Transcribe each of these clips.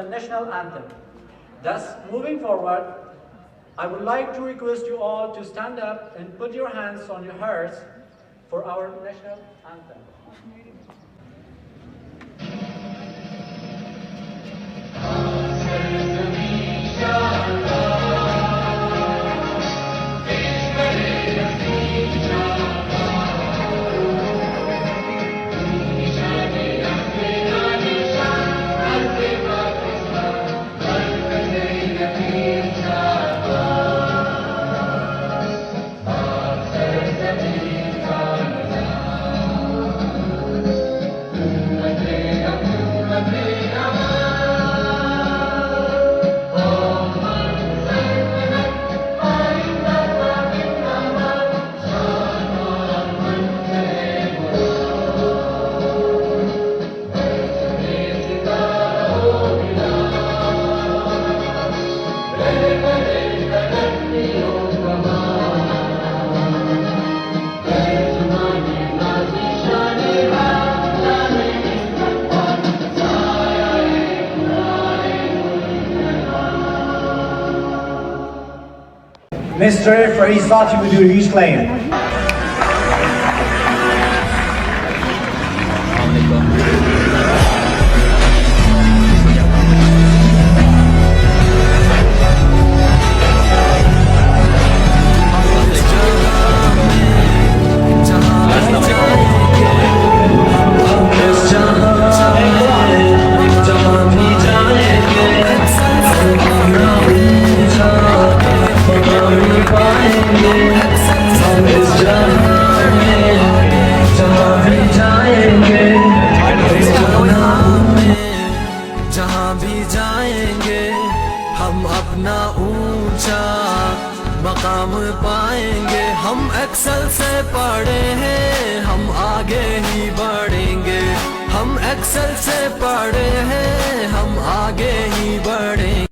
national anthem. Thus, moving forward, I would like to request you all to stand up and put your hands on your hearts for our national anthem. Mr. Farisati will do his claim. जहाँ भी जाएंगे हम अपना ऊंचा मकाम पाएंगे। हम Excel से पढ़े हैं हम आगे ही बढ़ेंगे। हम एक्सेल से पढ़े हैं हम आगे ही बढ़ेंगे।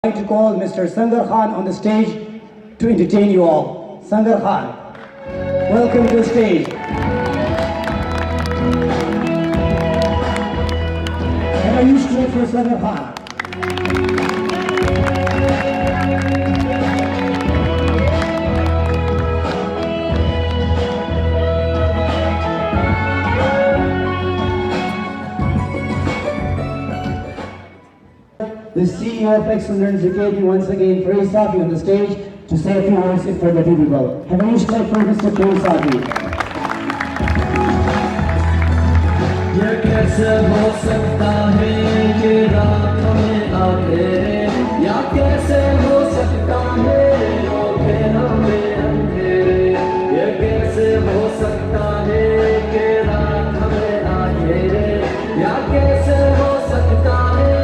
I'd like to call Mr. Sangar Khan on the stage to entertain you all. Sangar Khan, welcome to the stage. Can I use straight for Sangar Khan? The CEO of Excellent Learners Academy once again, Farisati, on the stage to say a few words in front of you people. Have a huge clap for Mr. Farisati. ये कैसे हो सकता है कि रात में अंधेरे, या कैसे हो सकता है रोके हमें अंधेरे। ये कैसे हो सकता है कि रात में अंधेरे, या कैसे हो सकता है।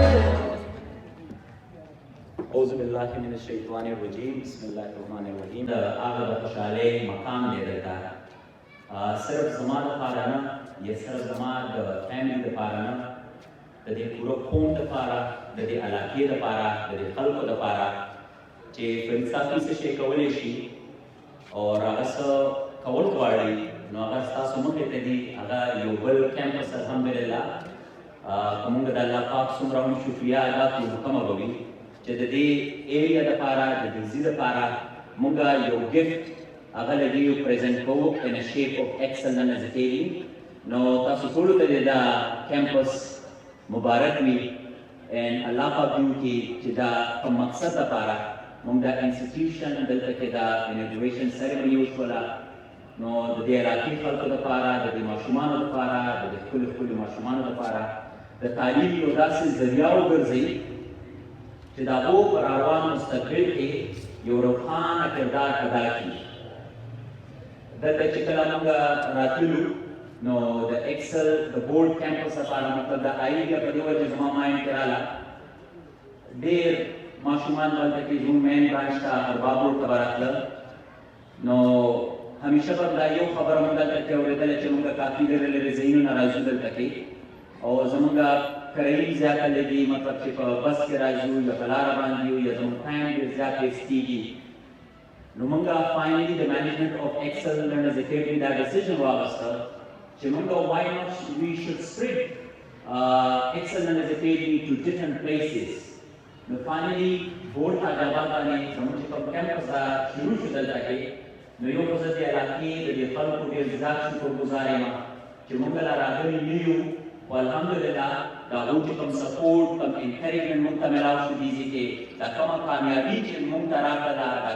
औज़ुबिल्लाहि मिनश्शैतानिर्रजीम बिस्मिल्लाहिर्रहमानिर्रहीम। आगा खुशाले मकाम दे देता है सिर्फ ज़माना पाराना, ये सिर्फ ज़माना फैमिली द पाराना, दे पूरा कौम द पारा, दे इलाके द पारा, दे खल्क द पारा, जे फरिसाती से शेकवले शी और अगस कवल वाली नो अगस तासु मुखे तदी अगा योबल कैंपस अल्हम्दुलिल्लाह कमुंग द अल्लाह पाक सुमराउन शुक्रिया अदा की हुक्म अबवी जददी एरिया द पारा जदी द पारा मुंगा यो गिफ्ट अगर लगी यू प्रेजेंट को in a shape of Excel learners academy नो तासु टोलु तदे दा कैंपस मुबारक मी एंड अल्लाह पाक यू की जदा कम मकसद द पारा मुंगा इंस्टीट्यूशन दल तक दा इनॉग्रेशन सेरेमनी उछला नो दे राकी खल्क द पारा दे माशुमान द पारा दे कुल माशुमान द पारा द तालीम यो दास जरिया गर्जी जदा वो परावान मुस्तकिल के यो रूहाना किरदार अदा की दत्ता चिकला मंगा रातलू नो the Excel the board campus अपारा मतलब द आइडिया पदिवर जमा माइन कराला देर माशुमान वाले की जूम मेन ब्रांच का अरबाबुल कबरातला नो हमेशा पर दाइयो खबर मंगा तक के और दले चमुंगा काफी देर ले ज़ीनो नाराज़ दल तक और जमुंगा करीब ज़्यादा लगी मतलब कि बस के राजू या कलारा बांधियो या जम टाइम के ज़्यादा स्टीगी Numunga finally the management of Excellent Learners Academy that decision was that Chimunga why not we should spread excellent as a taking to different places. Now finally, board का जवाब आने समुचित कैंपस का शुरू दलता के नयो प्रसिद्ध इलाके के फल को के जिजाक शुक्र गुजारे मां कि मंगला रागनी मिलियो अल्हम्दुलिल्लाह दाऊद कम सपोर्ट कम एनकरेजमेंट मुंता मिलाव शुदीजी के दा कम कामयाबी के मुंता राकदा दा